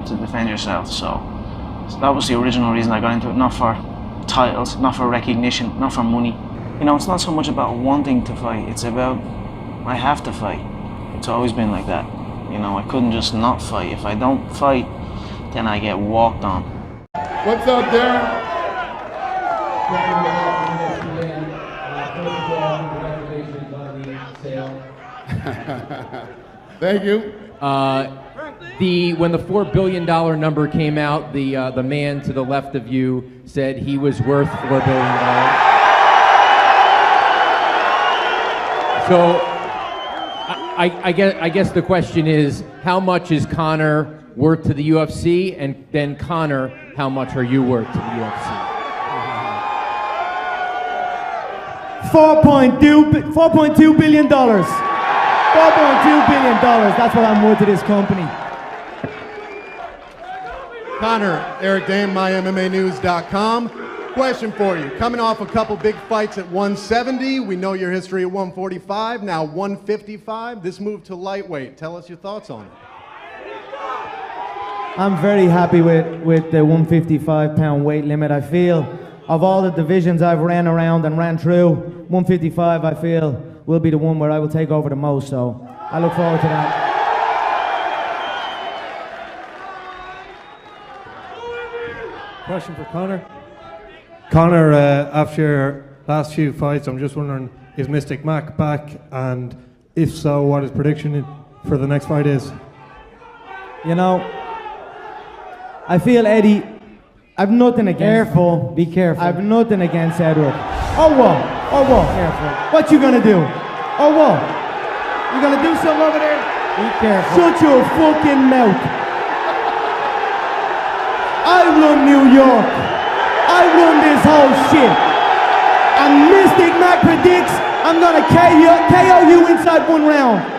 to defend yourself. So that was the original reason I got into it, not for titles, not for recognition, not for money. You know, it's not so much about wanting to fight, it's about I have to fight. It's always been like that. You know, I couldn't just not fight. If I don't fight, then I get walked on. What's up, Darren? Thank you. When the $4 billion number came out, the man to the left of you said he was worth $4 billion. So I guess the question is, how much is Conor worth to the UFC? And then Conor, how much are you worth to the UFC? $4.2 billion. $4.2 billion. That's what I'm worth to this company. Conor, Eric Dane, MyMMAnews.com. Question for you. Coming off a couple big fights at 170, we know your history at 145, now 155. This move to lightweight. Tell us your thoughts on it. I'm very happy with the 155-pound weight limit. I feel of all the divisions I've ran around and ran through, 155 I feel will be the one where I will take over the most. So I look forward to that. Question for Conor. Conor, after your last few fights, I'm just wondering, is Mystic Mac back? And if so, what his prediction for the next fight is? You know, I feel Eddie, I've nothing against... Careful, be careful. I've nothing against Edward. Oh what? Oh what? Careful. What you gonna do? Oh what? You gonna do something over there? Be careful. Shut your fucking mouth. I run New York. I run this whole shit. And Mystic Mac predicts I'm gonna KO you inside one round.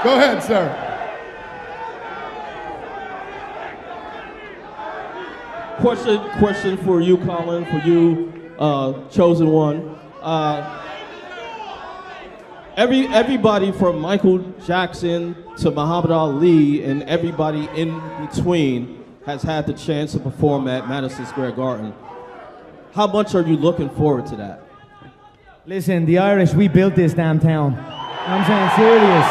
Go ahead, sir. Question for you, Colin, for you, chosen one. Everybody from Michael Jackson to Muhammad Ali and everybody in between has had the chance to perform at Madison Square Garden. How much are you looking forward to that? Listen, the Irish, we built this damn town. I'm saying serious.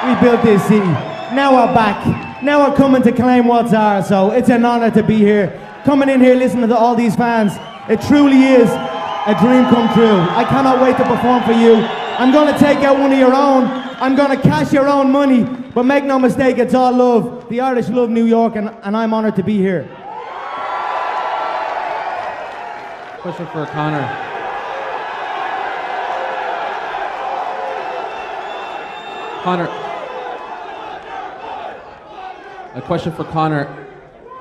We built this city. Now we're back. Now we're coming to claim what's ours. So it's an honor to be here. Coming in here listening to all these fans. It truly is a dream come true. I cannot wait to perform for you. I'm going to take out one of your own. I'm going to cash your own money. But make no mistake, it's all love. The Irish love New York, and I'm honored to be here. Question for Conor. Conor, a question for Conor.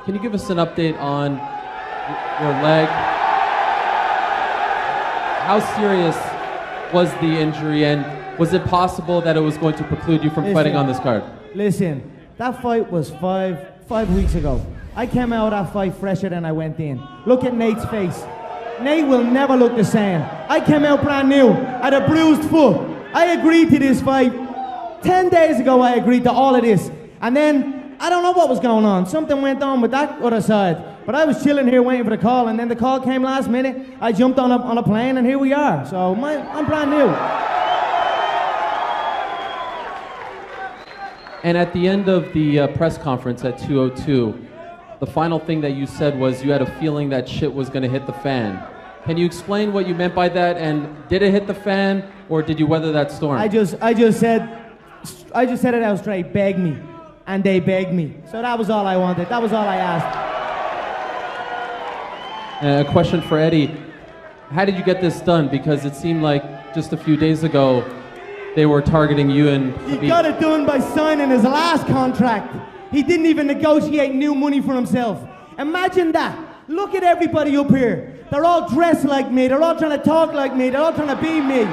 Can you give us an update on your leg? How serious was the injury, and was it possible that it was going to preclude you from fighting on this card? Listen, that fight was five weeks ago. I came out of that fight fresher than I went in. Look at Nate's face. Nate will never look the same. I came out brand new, had a bruised foot. I agreed to this fight. 10 days ago I agreed to all of this. And then, I don't know what was going on. Something went on with that other side. But I was chilling here waiting for the call, and then the call came last minute. I jumped on a plane, and here we are. So I'm brand new. And at the end of the press conference at 2:02, the final thing that you said was you had a feeling that shit was going to hit the fan. Can you explain what you meant by that? And did it hit the fan, or did you weather that storm? I just said it out straight. Beg me. And they begged me. So that was all I wanted. That was all I asked. A question for Eddie. How did you get this done? Because it seemed like just a few days ago they were targeting you and Khabib. He got it done by signing his last contract. He didn't even negotiate new money for himself. Imagine that. Look at everybody up here. They're all dressed like me. They're all trying to talk like me. They're all trying to be me.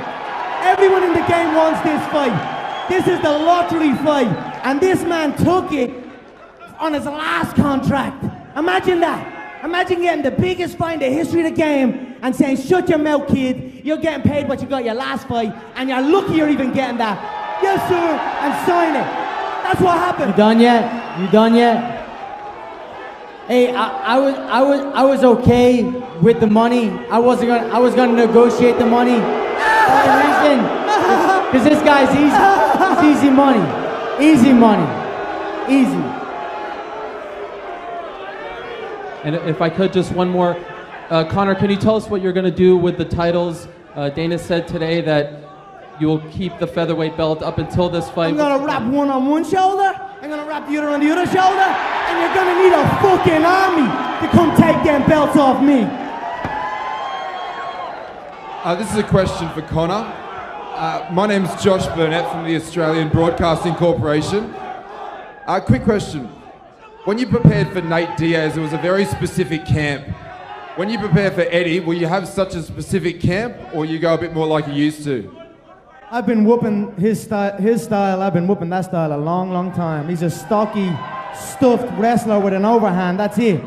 Everyone in the game wants this fight. This is the lottery fight. And this man took it on his last contract. Imagine that. Imagine getting the biggest fight in the history of the game and saying, shut your mouth, kid. You're getting paid what you got your last fight, and you're lucky you're even getting that. Yes, sir, and sign it. That's what happened. You done yet? You done yet? Hey, I was okay with the money. I was gonna negotiate the money. Only reason, because this guy's easy. It's easy money. Easy money. Easy. And if I could, just one more. Conor, can you tell us what you're going to do with the titles? Dana said today that you will keep the featherweight belt up until this fight. I'm gonna wrap one on one shoulder, I'm gonna wrap the other on the other shoulder, and you're gonna need a fucking army to come take them belts off me. This is a question for Conor. My name's Josh Burnett from the Australian Broadcasting Corporation. Quick question. When you prepared for Nate Diaz, it was a very specific camp. When you prepare for Eddie, will you have such a specific camp, or you go a bit more like you used to? I've been whooping his style, I've been whooping that style a long, long time. He's a stocky, stuffed wrestler with an overhand, that's it.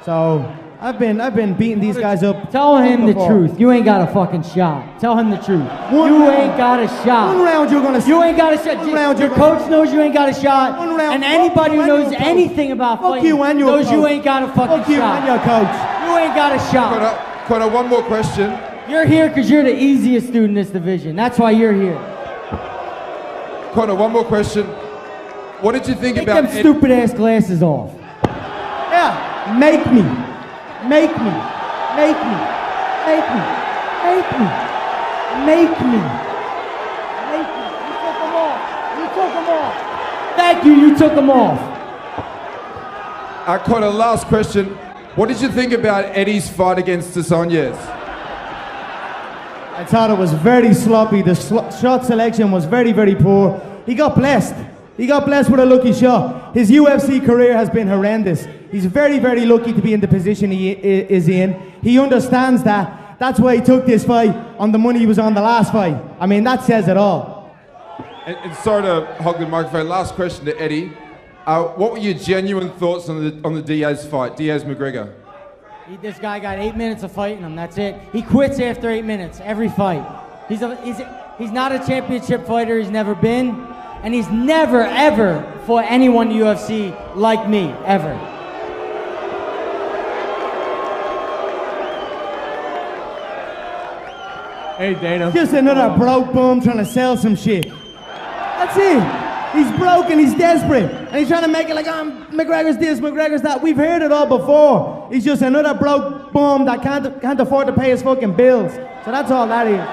So, I've been beating these guys up. Tell him the before. truth. You ain't got a fucking shot. Tell him the truth. You ain't got a shot. One round you're gonna. You ain't got a shot. Your coach knows you ain't got a shot. One round. And anybody who knows anything about fuck fighting you and your knows coach. you ain't got a fucking Fuck you shot. and your coach. You ain't got a shot. Conor, one more question. You're here because you're the easiest dude in this division. That's why you're here. Conor, one more question. What did you think Take about them stupid ass glasses off. Yeah, make me. Make me. Make me. Make me. Make me. Make me. Make me. You took them off. You took them off. Thank you. You took them off. Conor, last question. What did you think about Eddie's fight against Sonya's? I thought it was very sloppy. The shot selection was very, very poor. He got blessed. He got blessed with a lucky shot. His UFC career has been horrendous. He's very, very lucky to be in the position he is in. He understands that. That's why he took this fight on the money he was on the last fight. I mean, that says it all. And sorry to hog the microphone. Last question to Eddie. What were your genuine thoughts on the Diaz fight, Diaz-McGregor? This guy got 8 minutes of fighting him. That's it. He quits after 8 minutes every fight. He's not a championship fighter. He's never been, and he's never ever fought anyone in the UFC like me ever. Hey, Dana. Just another broke bum trying to sell some shit. That's it. He's broke and he's desperate. And he's trying to make it like, McGregor's this, McGregor's that. We've heard it all before. He's just another broke bum that can't afford to pay his fucking bills. So that's all that is.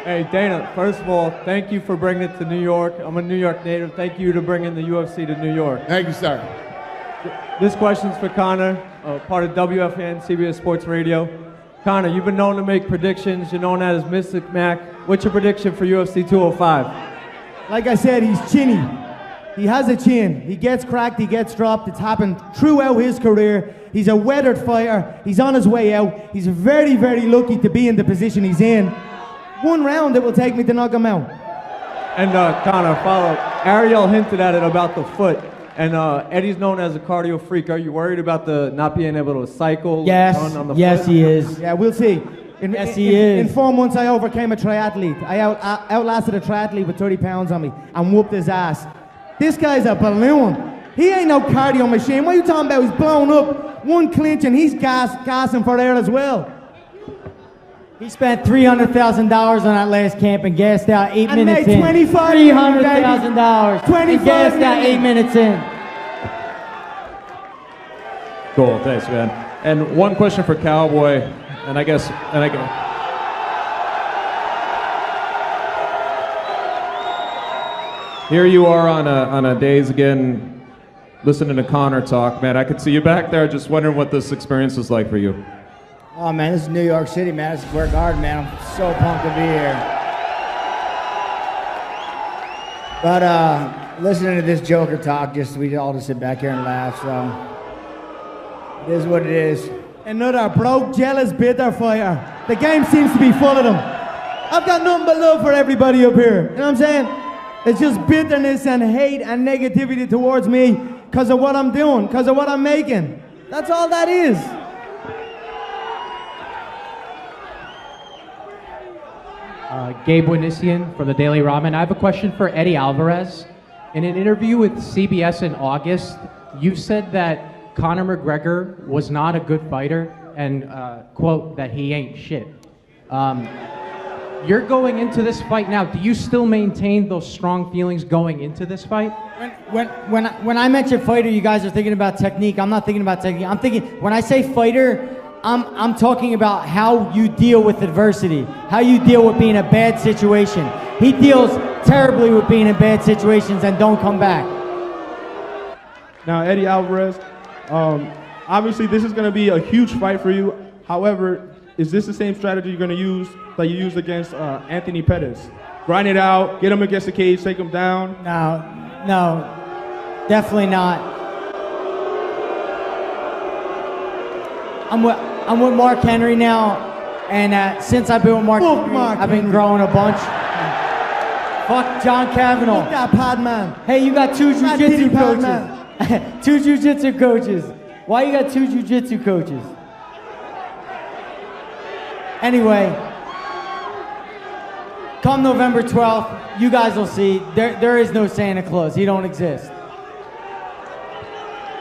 Hey, Dana, first of all, thank you for bringing it to New York. I'm a New York native. Thank you to bringing the UFC to New York. Thank you, sir. This question's for Conor, part of WFN, CBS Sports Radio. Conor, you've been known to make predictions. You're known as Mystic Mac. What's your prediction for UFC 205? Like I said, he's chinny. He has a chin. He gets cracked, he gets dropped. It's happened throughout his career. He's a weathered fighter. He's on his way out. He's very, very lucky to be in the position he's in. One round it will take me to knock him out. And Conor, follow. Ariel hinted at it about the foot. And Eddie's known as a cardio freak. Are you worried about the not being able to cycle on the Yes, foot? he is. Yeah, we'll see. Yes, he is. In 4 months, I overcame a triathlete. I outlasted a triathlete with 30 pounds on me and whooped his ass. This guy's a balloon. He ain't no cardio machine. What are you talking about? He's blown up. One clinch and he's gassing for air as well. He spent $300,000 on that last camp and gassed out 8 And minutes made in. $25 $300,000. And gassed out 8 minutes in. Cool, thanks, man. And one question for Cowboy, and I guess, here you are on a days again, listening to Conor talk, man. I could see you back there, just wondering what this experience was like for you. Oh man, this is New York City, man. This is Square Garden, man. I'm so pumped to be here. But listening to this Joker talk, we all just sit back here and laugh. So it is what it is. Another broke, jealous, bitter fighter. The game seems to be full of them. I've got nothing but love for everybody up here. You know what I'm saying? It's just bitterness and hate and negativity towards me because of what I'm doing, because of what I'm making. That's all that is. Gabe Winisian from the Daily Ramen. I have a question for Eddie Alvarez. In an interview with CBS in August, you said that Conor McGregor was not a good fighter and, quote, that he ain't shit. You're going into this fight now. Do you still maintain those strong feelings going into this fight? When I mention fighter, you guys are thinking about technique. I'm not thinking about technique. I'm thinking, when I say fighter, I'm talking about how you deal with adversity, how you deal with being in a bad situation. He deals terribly with being in bad situations and don't come back. Now, Eddie Alvarez, obviously this is going to be a huge fight for you. However, is this the same strategy you're going to use that you used against Anthony Pettis? Grind it out, get him against the cage, take him down? No, definitely not. I'm with Mark Henry now, and since I've been with Mark Henry, I've been growing a bunch. Fuck John Kavanaugh. Fuck that pad man. Hey, you got two jiu-jitsu coaches. Two jiu-jitsu coaches. Why you got two jiu-jitsu coaches? Anyway, come November 12th, you guys will see. There is no Santa Claus. He don't exist.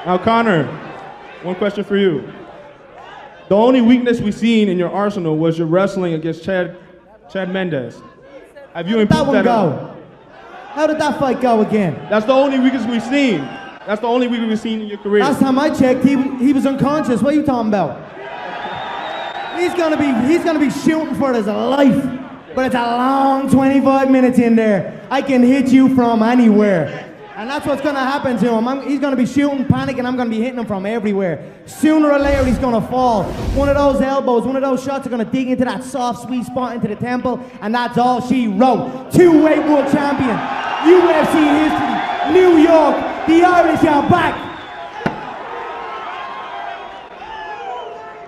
Now, Conor, one question for you. The only weakness we've seen in your arsenal was your wrestling against Chad Mendes. Have you improved that? How did that fight go again? That's the only weakness we've seen. That's the only weakness we've seen in your career. Last time I checked, he was unconscious. What are you talking about? He's gonna be shooting for his life. But it's a long 25 minutes in there. I can hit you from anywhere. And that's what's gonna happen to him. He's gonna be shooting, panicking, I'm gonna be hitting him from everywhere. Sooner or later, he's gonna fall. One of those elbows, one of those shots are gonna dig into that soft, sweet spot into the temple, and that's all she wrote. Two-weight world champion, UFC history, New York, the Irish are back.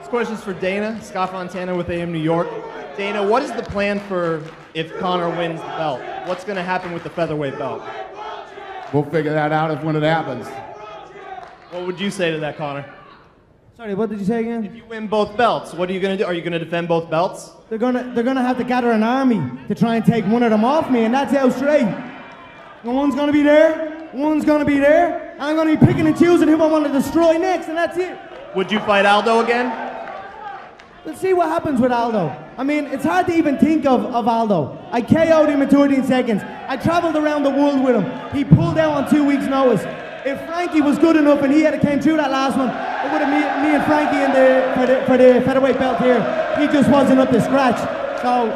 This question's for Dana, Scott Fontana with AM New York. Dana, what is the plan for if Conor wins the belt? What's gonna happen with the featherweight belt? We'll figure that out when it happens. What would you say to that, Conor? Sorry, what did you say again? If you win both belts, what are you gonna do? Are you gonna defend both belts? They're gonna have to gather an army to try and take one of them off me, and that's how straight. One's gonna be there, one's gonna be there. I'm gonna be picking and choosing who I want to destroy next, and that's it. Would you fight Aldo again? Let's see what happens with Aldo. I mean, it's hard to even think of Aldo. I KO'd him in 13 seconds. I traveled around the world with him. He pulled out on 2 weeks' notice. If Frankie was good enough and he had came through that last one, it would have me and Frankie for the featherweight belt here. He just wasn't up to scratch. So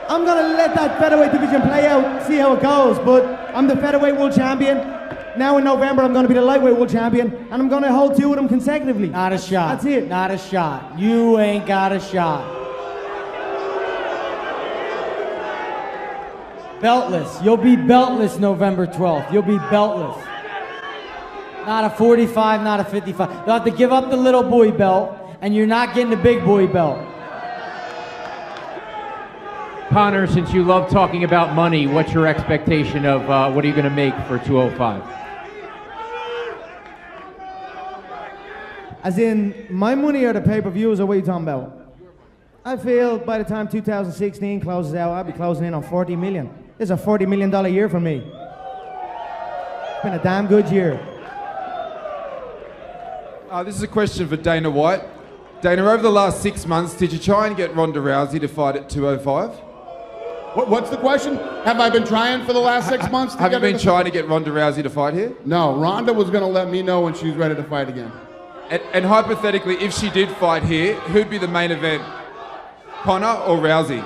I'm gonna let that featherweight division play out, see how it goes. But I'm the featherweight world champion. Now in November, I'm going to be the lightweight world champion, and I'm going to hold two of them consecutively. Not a shot. That's it. Not a shot. You ain't got a shot. Beltless. You'll be beltless November 12th. You'll be beltless. Not a 45, not a 55. You'll have to give up the little boy belt, and you're not getting the big boy belt. Conor, since you love talking about money, what's your expectation of what are you going to make for 205? As in, my money or the pay-per-views, or what are you talking about? I feel by the time 2016 closes out, I'll be closing in on 40 million. This is a $40 million year for me. It's been a damn good year. This is a question for Dana White. Dana, over the last 6 months, did you try and get Ronda Rousey to fight at 205? What's the question? Have I been trying for the last 6 months? Have you been trying to get Ronda Rousey to fight here? No, Ronda was going to let me know when she's ready to fight again. And hypothetically, if she did fight here, who'd be the main event? Conor or Rousey?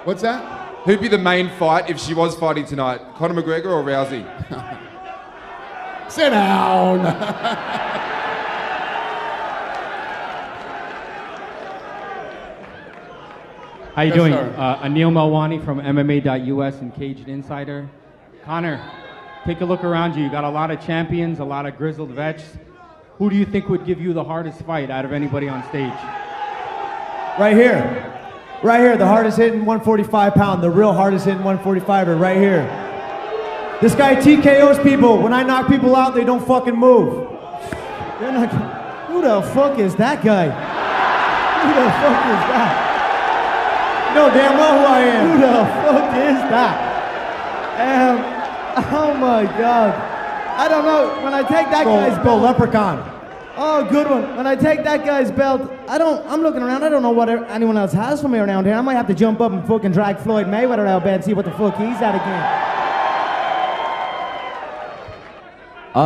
What's that? Who'd be the main fight if she was fighting tonight? Conor McGregor or Rousey? Sit down. How you Yes, doing? sir. Anil Melwani from MMA.us and Caged Insider. Conor, take a look around you. You got a lot of champions, a lot of grizzled vets. Who do you think would give you the hardest fight out of anybody on stage? Right here. Right here, the hardest hitting 145 pound, the real hardest hitting 145er right here. This guy TKOs people. When I knock people out, they don't fucking move. They're not. Who the fuck is that guy? Who the fuck is that? You know damn well who I am. Who the fuck is that? Oh my God. I don't know. When I take that guy's belt, Leprechaun. Oh, good one. When I take that guy's belt, I'm looking around. I don't know what anyone else has for me around here. I might have to jump up and fucking drag Floyd Mayweather out of bed and see what the fuck he's at again.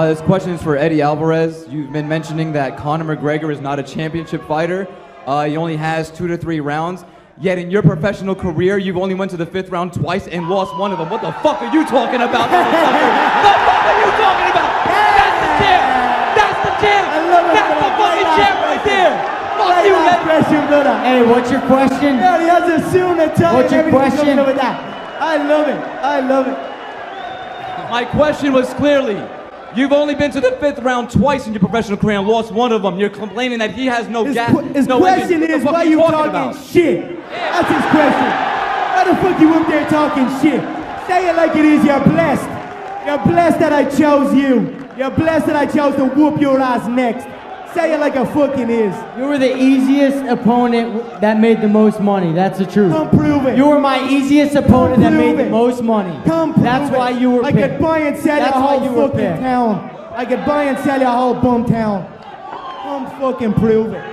This question is for Eddie Alvarez. You've been mentioning that Conor McGregor is not a championship fighter. He only has 2 to 3 rounds. Yet in your professional career, you've only went to the 5th round twice and lost one of them. What the fuck are you talking about, motherfucker? The fuck are you talking about? That's the champ! That's the champ! That's the fucking champ right there! Fuck you, man! Hey, what's your question? Yeah, he has a suit and a tie. What's your question? With that. I love it. I love it. My question was clearly, you've only been to the 5th round twice in your professional career and lost one of them. You're complaining that he has no gas. His question is, why you talking shit? That's his question. Why the fuck you up there talking shit? Say it like it is, you're blessed. You're blessed that I chose you. You're blessed that I chose to whoop your ass next. Say it like it fucking is. You were the easiest opponent that made the most money. That's the truth. Come prove it. You were my easiest opponent that made the most money. Come prove That's it. why you were I picked. could buy and sell your whole fucking town. I could buy and sell your whole bum town. Come fucking prove it.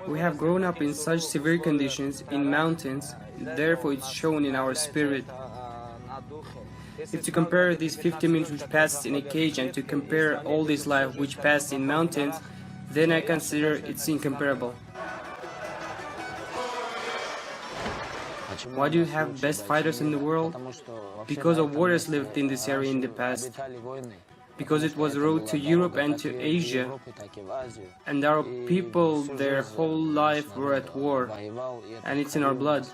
We have grown up in such severe conditions in mountains, therefore it's shown in our spirit. If to compare these 50 minutes which passed in a cage and to compare all this life which passed in mountains, then I consider it's incomparable. Why do you have best fighters in the world? Because of warriors lived in this area in the past. Because it was a road to Europe and to Asia, and our people their whole life were at war, and it's in our blood.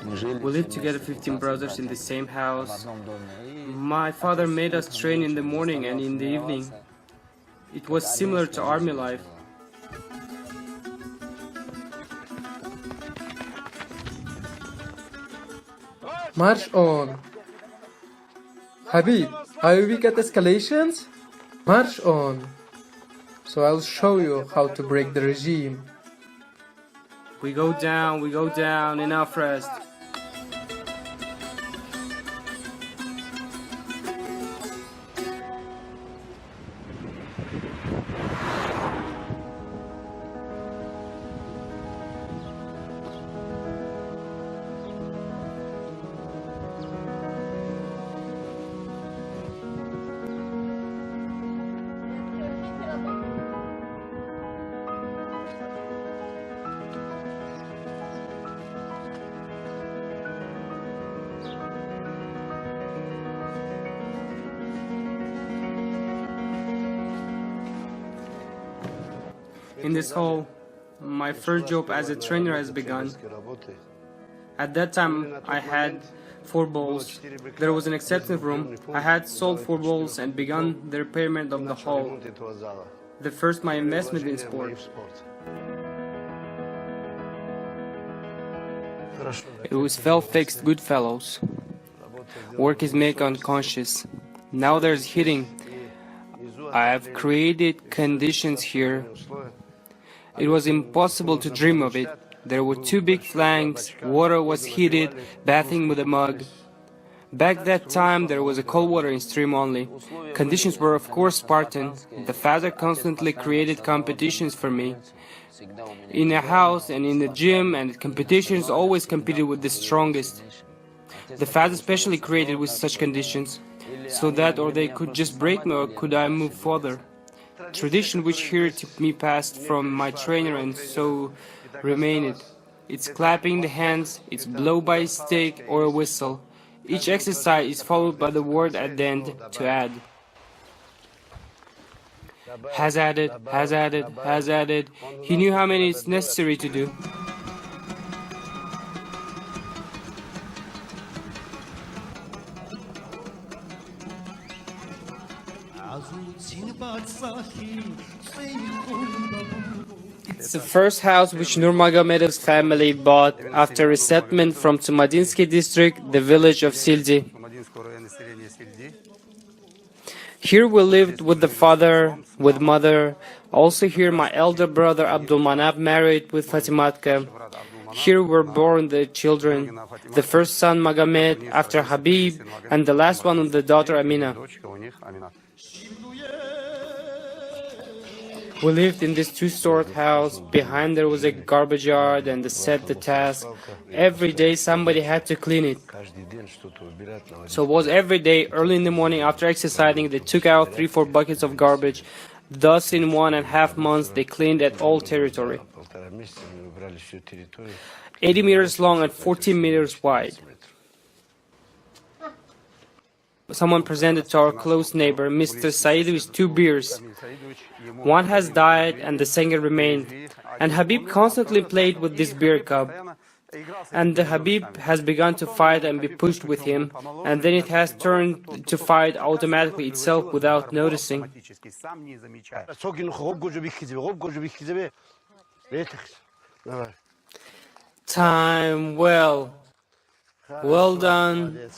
We lived together 15 brothers in the same house. My father made us train in the morning and in the evening. It was similar to army life. March on. Khabib, are you weak at escalations? March on. So I'll show you how to break the regime. We go down, enough rest. In this hall, my first job as a trainer has begun. At that time, I had 4 balls. There was an acceptance room. I had sold 4 balls and begun the repairment of the hall. The first my investment in sport. It was well-fixed good fellows. Work is make unconscious. Now there's hitting. I have created conditions here. It was impossible to dream of it. There were 2 big flanks, water was heated, bathing with a mug. Back that time there was a cold water in stream only. Conditions were of course Spartan. The father constantly created competitions for me. In a house and in the gym, and competitions always competed with the strongest. The father specially created with such conditions, so that or they could just break me or could I move further. Tradition which here took me past from my trainer and so remained. It's clapping the hands, it's blow by a stick or a whistle. Each exercise is followed by the word at the end to add. Has added, has added, has added. He knew how many it's necessary to do. It's the first house which Nurmagomedovs family bought after resettlement from Tumadinsky district, the village of Sildi. Here we lived with the father, with mother. Also here my elder brother Abdulmanap married with Fatimatka. Here were born the children, the first son Magomed, after Khabib, and the last one the daughter Amina. We lived in this two-storied house. Behind there was a garbage yard and set the task. Every day somebody had to clean it. So it was every day, early in the morning after exercising, they took out 3-4 buckets of garbage. Thus in 1.5 months they cleaned at all territory. 80 meters long and 14 meters wide. Someone presented to our close neighbor, Mr. Saidovich, 2 beers. One has died and the second remained. And Khabib constantly played with this beer cup. And the Khabib has begun to fight and be pushed with him. And then it has turned to fight automatically itself without noticing. Time well. Well done.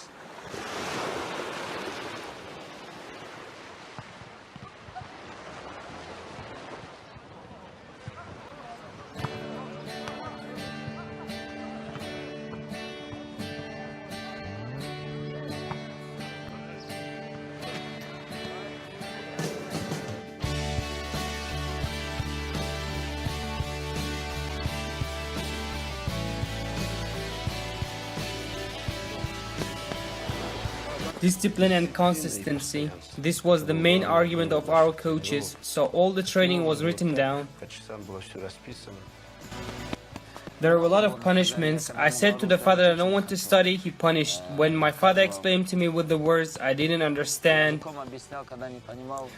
Discipline and consistency. This was the main argument of our coaches, so all the training was written down. There were a lot of punishments. I said to the father I don't want to study, he punished. When my father explained to me with the words I didn't understand,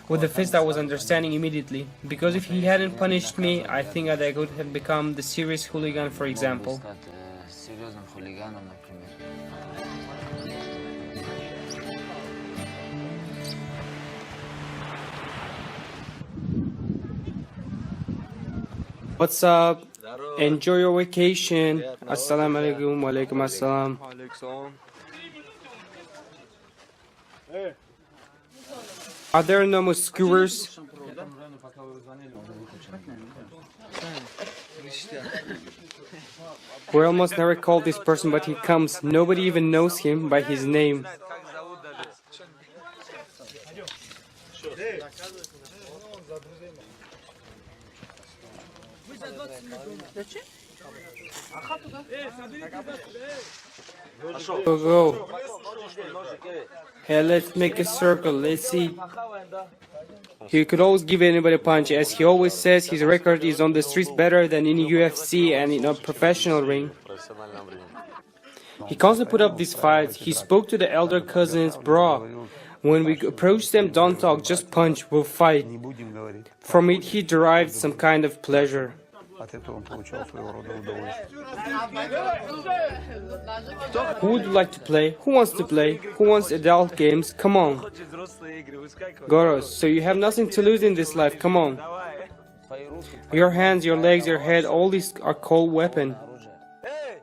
with the fist I was understanding immediately. Because if he hadn't punished me, I think that I could have become the serious hooligan, for example. What's up? Enjoy your vacation. Assalamu alaikum wa alaikum assalam. Are there no more skewers? We almost never call this person, but he comes. Nobody even knows him by his name. Go. Hey, let's make a circle. Let's see. He could always give anybody a punch. As he always says, his record is on the streets better than in UFC and in a professional ring. He constantly put up these fights. He spoke to the elder cousins, bro. When we approach them, don't talk, just punch, we'll fight. From it, he derived some kind of pleasure. Who would like to play? Who wants to play? Who wants adult games? Come on. Goros, so you have nothing to lose in this life, come on. Your hands, your legs, your head, all these are called weapons.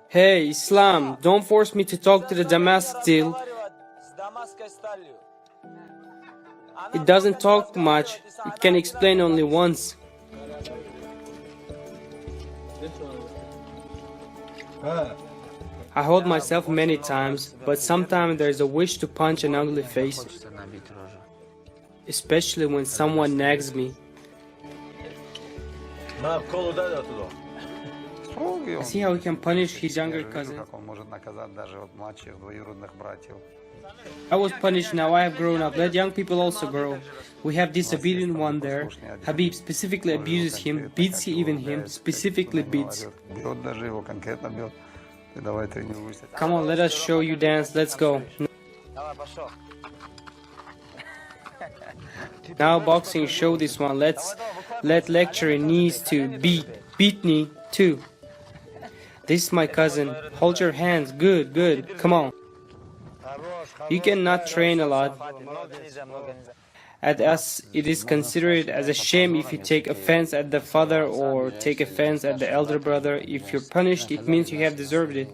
Hey, Islam, don't force me to talk to the Damascus steel. It doesn't talk much, it can explain only once. I hold myself many times, but sometimes there is a wish to punch an ugly face. Especially when someone nags me. I see how he can punish his younger cousin. I was punished, now I have grown up. Let young people also grow. We have disobedient one there. Khabib specifically abuses him, beats even him, specifically beats. Come on, let us show you dance, let's go. Now boxing, show this one. Let lecturing knees to beat knee too. This is my cousin. Hold your hands, good, come on. You cannot train a lot. At us, it is considered as a shame if you take offense at the father or take offense at the elder brother. If you're punished, it means you have deserved it.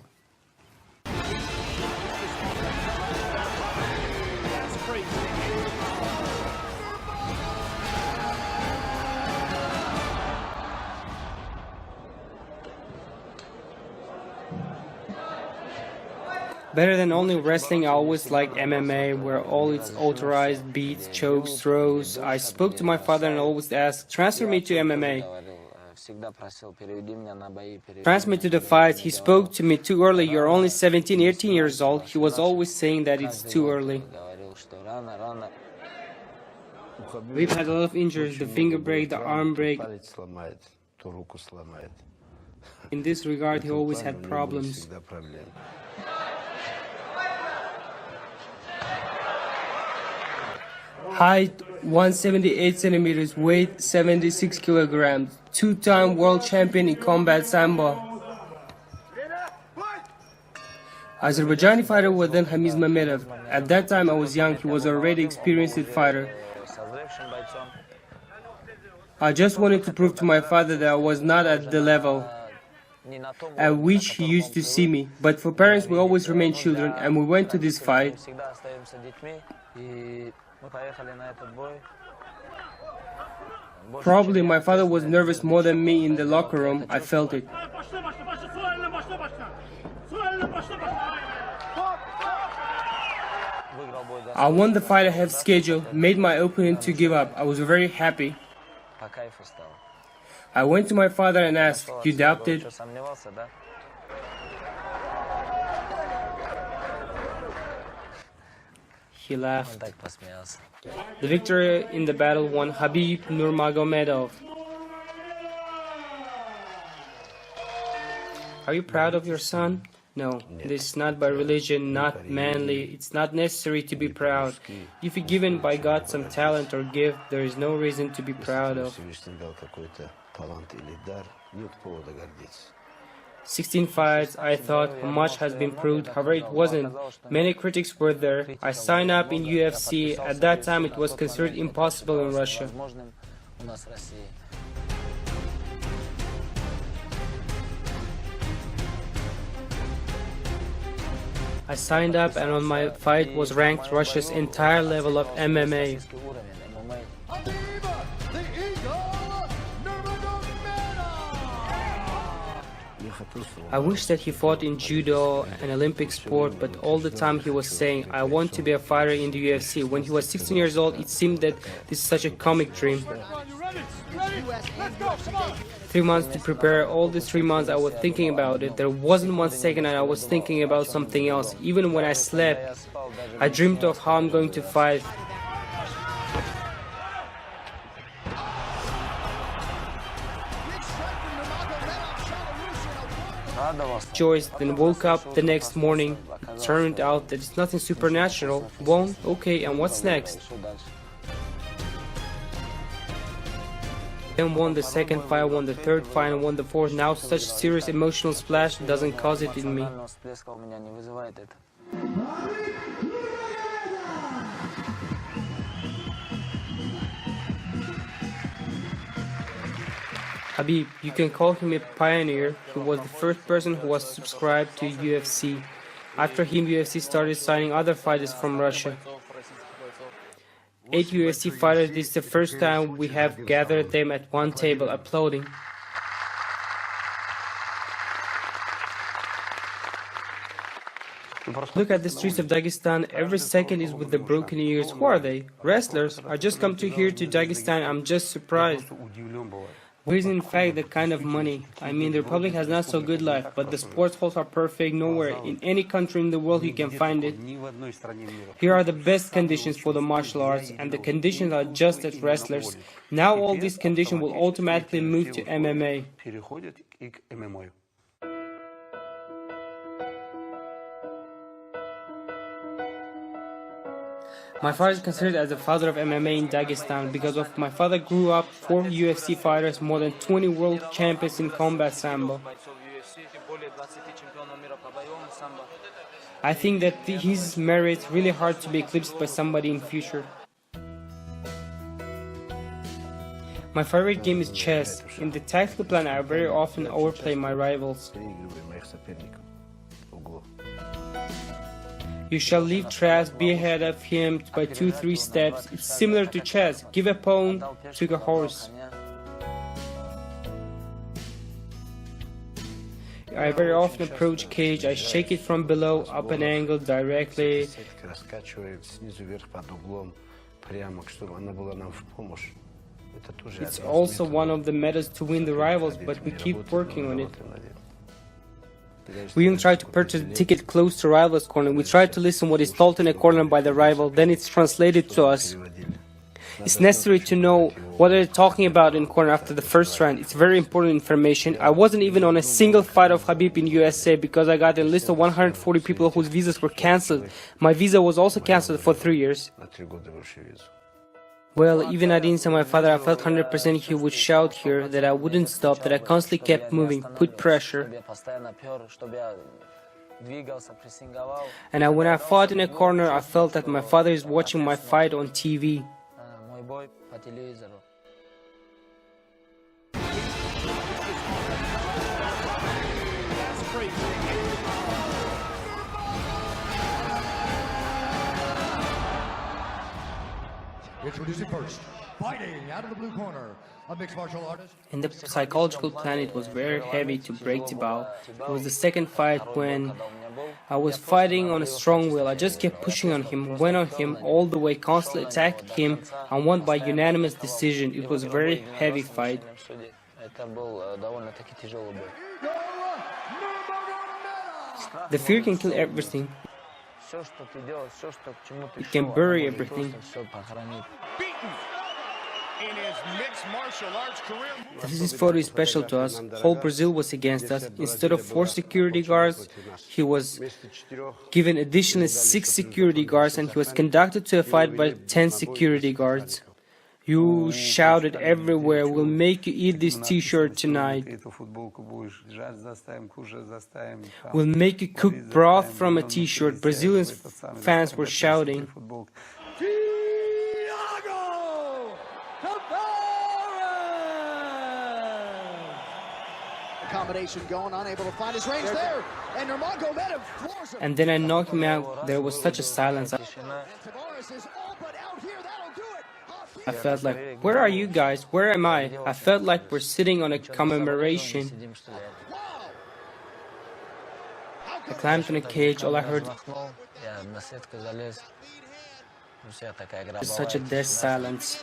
Better than only wrestling, I always liked MMA, where all its authorized beats, chokes, throws. I spoke to my father and always asked, transfer me to MMA. Transfer me to the fight. He spoke to me too early. You're only 17, 18 years old. He was always saying that it's too early. We've had a lot of injuries, the finger break, the arm break. In this regard, he always had problems. Height 178 centimeters, weight 76 kilograms, two-time world champion in combat sambo. Azerbaijani fighter was then Hamid Mamedov. At that time I was young, he was already experienced fighter. I just wanted to prove to my father that I was not at the level at which he used to see me. But for parents we always remain children, and we went to this fight. Probably my father was nervous more than me in the locker room. I felt it. I won the fight ahead of schedule, made my opponent to give up. I was very happy. I went to my father and asked, "You doubted?" He laughed. The victory in the battle won Khabib Nurmagomedov. Are you proud of your son? No, this is not by religion, not manly. It's not necessary to be proud. If you're given by God some talent or gift, there is no reason to be proud of. 16 fights, I thought much has been proved, however it wasn't. Many critics were there. I signed up in UFC. At that time it was considered impossible in Russia. I signed up and on my fight was ranked Russia's entire level of MMA. I wish that he fought in judo, an Olympic sport, but all the time he was saying, I want to be a fighter in the UFC. When he was 16 years old, it seemed that this is such a comic dream. 3 months to prepare. All these 3 months I was thinking about it. There wasn't 1 second and I was thinking about something else. Even when I slept, I dreamed of how I'm going to fight. Joyce, then woke up the next morning. Turned out that it's nothing supernatural. Won? Okay, and what's next? Then won the second fight, won the third fight, and won the fourth. Now such serious emotional splash doesn't cause it in me. Khabib, you can call him a pioneer. He was the first person who was subscribed to UFC. After him, UFC started signing other fighters from Russia. 8 UFC fighters, this is the first time we have gathered them at one table applauding. Look at the streets of Dagestan, every second is with the broken ears. Who are they? Wrestlers? I just come to here to Dagestan, I'm just surprised. Where is in fact the kind of money? I mean, the Republic has not so good life, but the sports halls are perfect. Nowhere in any country in the world you can find it. Here are the best conditions for the martial arts, and the conditions are just as wrestlers. Now all these conditions will automatically move to MMA. My father is considered as the father of MMA in Dagestan because of my father grew up 4 UFC fighters, more than 20 world champions in combat sambo. I think that his merit is really hard to be eclipsed by somebody in future. My favorite game is chess. In the tactical plan, I very often overplay my rivals. You shall leave trash, be ahead of him by 2-3 steps. It's similar to chess. Give a pawn, took a horse. I very often approach cage. I shake it from below, up an angle, directly. It's also one of the methods to win the rivals, but we keep working on it. We even try to purchase a ticket close to rival's corner. We try to listen what is told in a corner by the rival, then it's translated to us. It's necessary to know what they're talking about in corner after the first round. It's very important information. I wasn't even on a single fight of Khabib in USA because I got a list of 140 people whose visas were cancelled. My visa was also cancelled for 3 years. Well, even I didn't tell my father. I felt 100% he would shout here, that I wouldn't stop, that I constantly kept moving, put pressure. And when I fought in a corner, I felt that my father is watching my fight on TV. Introducing first, fighting out of the blue corner, a mixed martial artist. In the psychological plan, it was very heavy to break the bow. It was the second fight when I was fighting on a strong will. I just kept pushing on him, went on him all the way, constantly attacked him, and won by unanimous decision. It was a very heavy fight. The fear can kill everything. It can bury everything. This photo is special to us. Whole Brazil was against us. Instead of 4 security guards, he was given additional 6 security guards, and he was conducted to a fight by 10 security guards. You shouted everywhere, "We'll make you eat this t-shirt tonight. We'll make you cook broth from a t-shirt." Brazilian fans were shouting. Combination going, unable to find his range there, and Nurmagomedovs floors him. And then I knocked him out. There was such a silence. I felt like, where are you guys? Where am I? I felt like we're sitting on a commemoration. I climbed on a cage. All I heard was such a dead silence.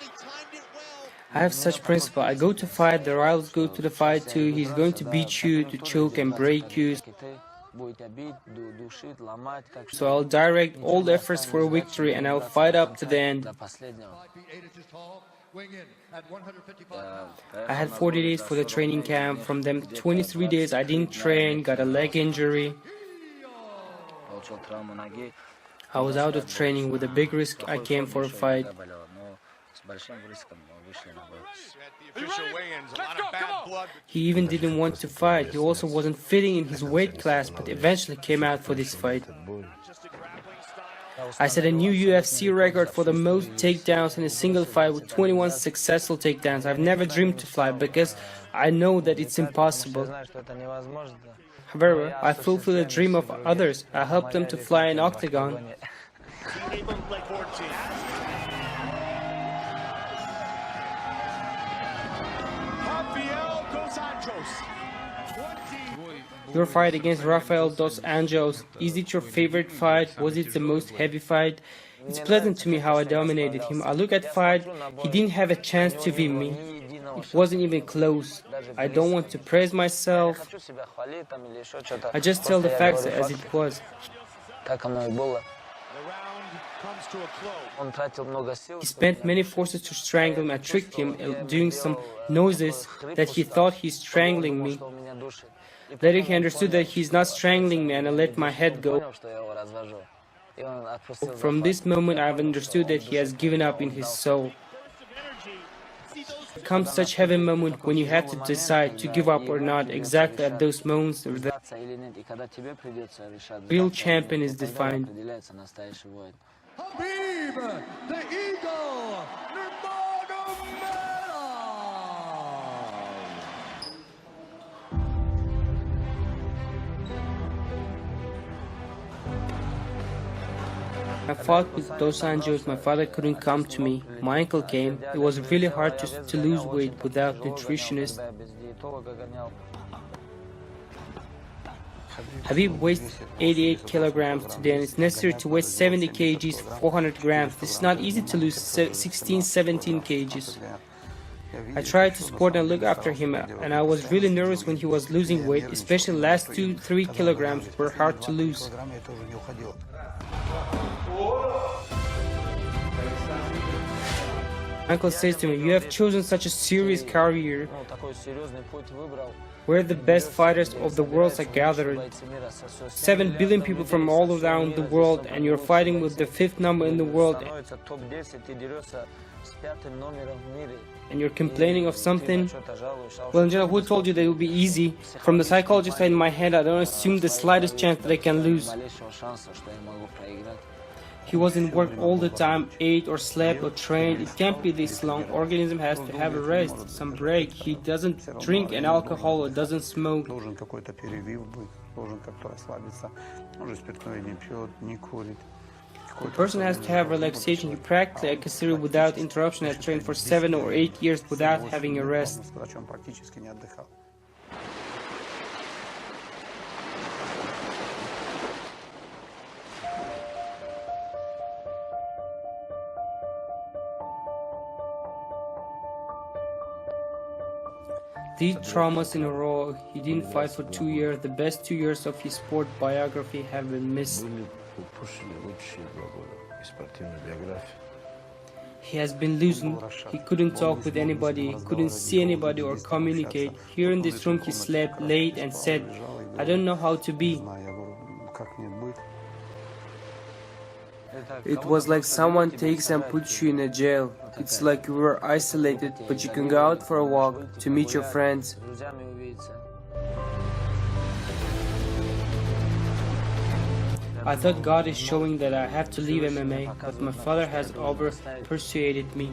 I have such principle. I go to fight, the rivals go to the fight too. He's going to beat you, to choke and break you. So I'll direct all the efforts for a victory, and I'll fight up to the end. I had 40 days for the training camp. From them, 23 days I didn't train, got a leg injury. I was out of training. With a big risk, I came for a fight. He even didn't want to fight. He also wasn't fitting in his weight class, but eventually came out for this fight. I set a new UFC record for the most takedowns in a single fight with 21 successful takedowns. I've never dreamed to fly because I know that it's impossible. However, I fulfill the dream of others. I help them to fly an octagon. Your fight against Rafael dos Anjos, is it your favorite fight? Was it the most heavy fight? It's pleasant to me how I dominated him. I look at fight, he didn't have a chance to beat me. It wasn't even close. I don't want to praise myself. I just tell the facts as it was. He spent many forces to strangle me. I tricked him, doing some noises that he thought he's strangling me. Later he understood that he's not strangling me, and I let my head go. From this moment I've understood that he has given up in his soul. There comes such heavy moment when you have to decide to give up or not. Exactly at those moments the real champion is defined. Khabib, the Eagle, Nurmagomedovs! I fought with Los Angeles. My father couldn't come to me. My uncle came. It was really hard to lose weight without nutritionists. Khabib weighs 88 kilograms today, and it's necessary to weigh 70 kgs, 400 grams. This is not easy to lose 16, 17 kgs. I tried to support and look after him, and I was really nervous when he was losing weight, especially the last 2-3 kilograms were hard to lose. Uncle says to me, "You have chosen such a serious career where the best fighters of the world are gathered. 7 billion people from all around the world, and you're fighting with the 5th number in the world, and you're complaining of something? Well, in general, who told you that it would be easy? From the psychologist side in my head, I don't assume the slightest chance that I can lose." He was in work all the time, ate or slept or trained. It can't be this long. Organism has to have a rest, some break. He doesn't drink an alcohol or doesn't smoke. The person has to have relaxation. He practically, I consider, without interruption, has trained for 7 or 8 years without having a rest. These traumas in a row. He didn't fight for 2 years. The best 2 years of his sport biography have been missed. He has been losing. He couldn't talk with anybody, couldn't see anybody or communicate. Here in this room he slept late and said, "I don't know how to be." It was like someone takes and puts you in a jail. It's like you were isolated, but you can go out for a walk to meet your friends. I thought God is showing that I have to leave MMA, but my father has over-persuaded me.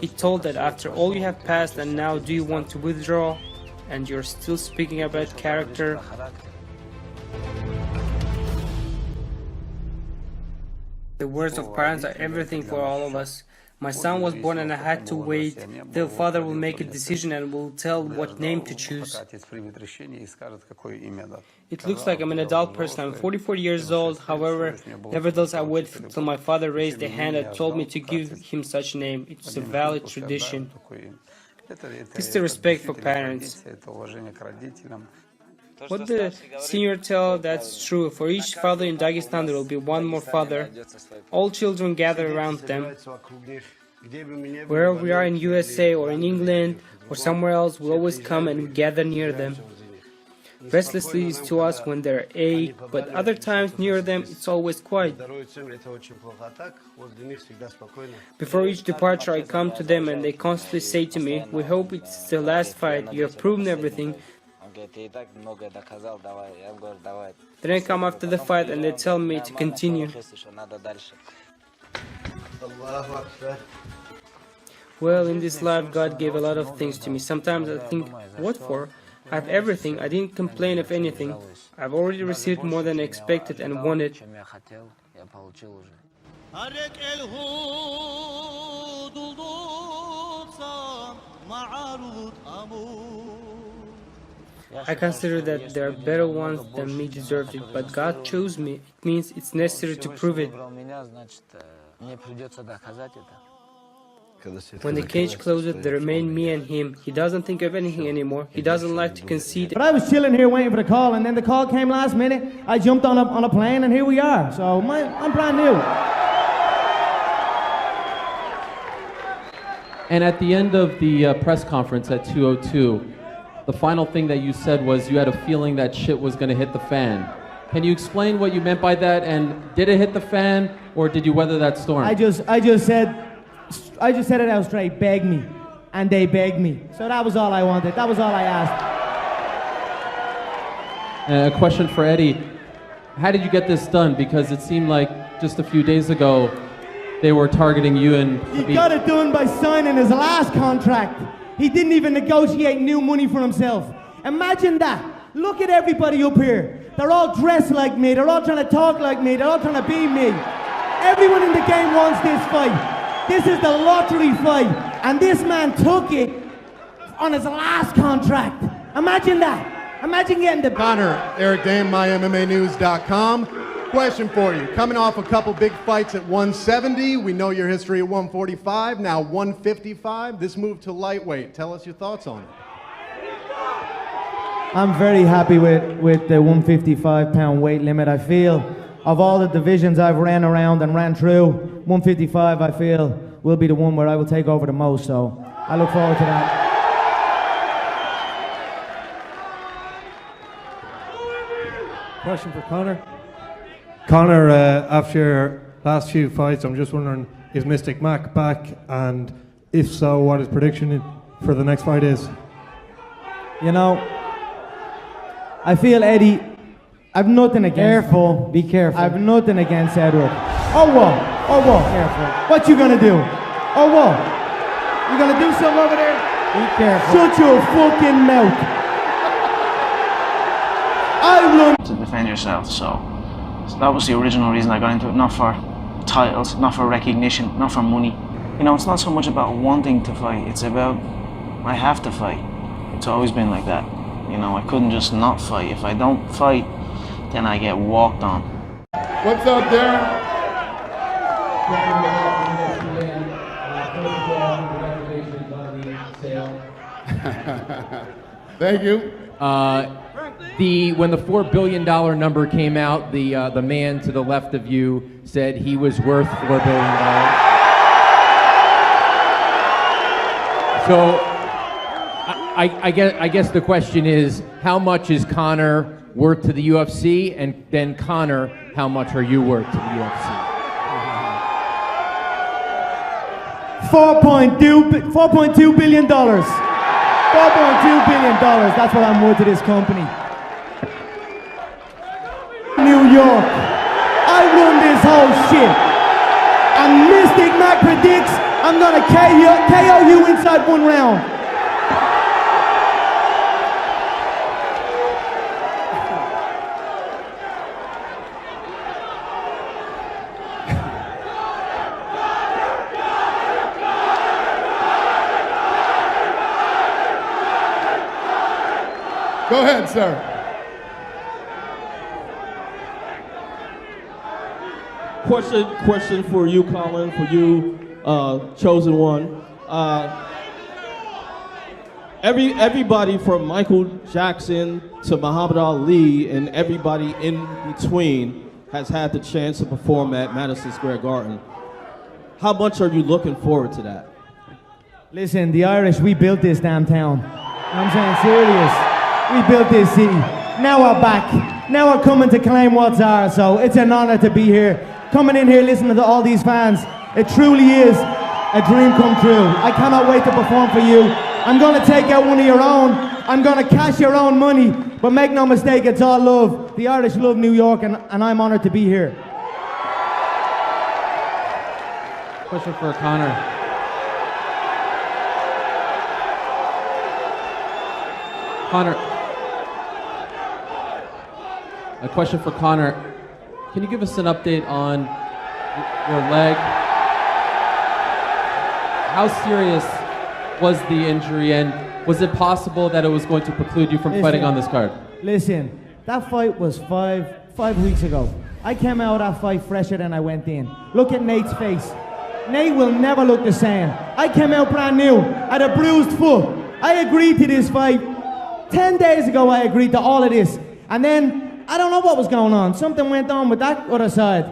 He told that after all you have passed, and now do you want to withdraw? And you're still speaking about character? The words of parents are everything for all of us. My son was born and I had to wait. The father will make a decision and will tell what name to choose. It looks like I'm an adult person. I'm 44 years old. However, nevertheless, I waited until my father raised a hand and told me to give him such a name. It's a valid tradition. This is the respect for parents. What the senior tell, that's true. For each father in Dagestan there will be one more father. All children gather around them. Wherever we are in USA or in England or somewhere else, we always come and we gather near them. Restlessly is to us when they're ache, but other times near them it's always quiet. Before each departure I come to them and they constantly say to me, "We hope it's the last fight, you have proven everything." Then I come after the fight and they tell me to continue. Well, in this life God gave a lot of things to me. Sometimes I think, what for? I have everything. I didn't complain of anything. I've already received more than I expected and wanted. I consider that there are better ones than me deserved it, but God chose me. It means it's necessary to prove it. When the cage closes, there remain me and him. He doesn't think of anything anymore. He doesn't like to concede. But I was chilling here waiting for the call, and then the call came last minute. I jumped on a plane, and here we are. So I'm brand new. And at the end of the press conference at 2:02, the final thing that you said was you had a feeling that shit was going to hit the fan. Can you explain what you meant by that? And did it hit the fan, or did you weather that storm? I just said it out straight. Beg me, and they begged me. So that was all I wanted. That was all I asked. A question for Eddie: how did you get this done? Because it seemed like just a few days ago they were targeting you and Khabib. He got it done by signing his last contract. He didn't even negotiate new money for himself. Imagine that. Look at everybody up here. They're all dressed like me. They're all trying to talk like me. They're all trying to be me. Everyone in the game wants this fight. This is the lottery fight. And this man took it on his last contract. Imagine that. Imagine getting the... Conor, Eric Dane, MyMMAnews.com. Question for you. Coming off a couple big fights at 170, we know your history at 145, now 155. This move to lightweight. Tell us your thoughts on it. I'm very happy with the 155-pound weight limit. I feel of all the divisions I've ran around and ran through, 155 I feel will be the one where I will take over the most. So I look forward to that. Question for Conor. Conor, after your last few fights, I'm just wondering, is Mystic Mac back? And if so, what his prediction for the next fight is? You know, I feel Eddie, I've nothing against... Careful, be careful. I've nothing against Edward. Oh, what? Oh, what? Careful. What you gonna do? Oh, what? You gonna do something over there? Be careful. Shut your fucking mouth. I run... To defend yourself, so that was the original reason I got into it, not for titles, not for recognition, not for money. You know, it's not so much about wanting to fight, it's about I have to fight. It's always been like that. You know, I couldn't just not fight. If I don't fight, then I get walked on. What's up, Darren? Thank you. When the $4 billion number came out, the man to the left of you said he was worth $4 billion. So I guess the question is, how much is Conor worth to the UFC? And then Conor, how much are you worth to the UFC? $4.2 billion. $4.2 billion. That's what I'm worth to this company. New York. I run this whole shit. And Mystic Mac predicts I'm gonna KO you inside 1 round. Go ahead, sir. Question for you, Colin, for you, chosen one. Everybody from Michael Jackson to Muhammad Ali and everybody in between has had the chance to perform at Madison Square Garden. How much are you looking forward to that? Listen, the Irish, we built this damn town. I'm saying serious. We built this city. Now we're back. Now we're coming to claim what's ours. So it's an honor to be here. Coming in here, listening to all these fans. It truly is a dream come true. I cannot wait to perform for you. I'm going to take out one of your own. I'm going to cash your own money. But make no mistake, it's all love. The Irish love New York, and I'm honored to be here. Question for Conor. Conor, a question for Conor. Can you give us an update on your leg? How serious was the injury, and was it possible that it was going to preclude you from fighting on this card? Listen, that fight was five weeks ago. I came out of that fight fresher than I went in. Look at Nate's face. Nate will never look the same. I came out brand new, at a bruised foot. I agreed to this fight. 10 days ago, I agreed to all of this. And then, I don't know what was going on. Something went on with that other side.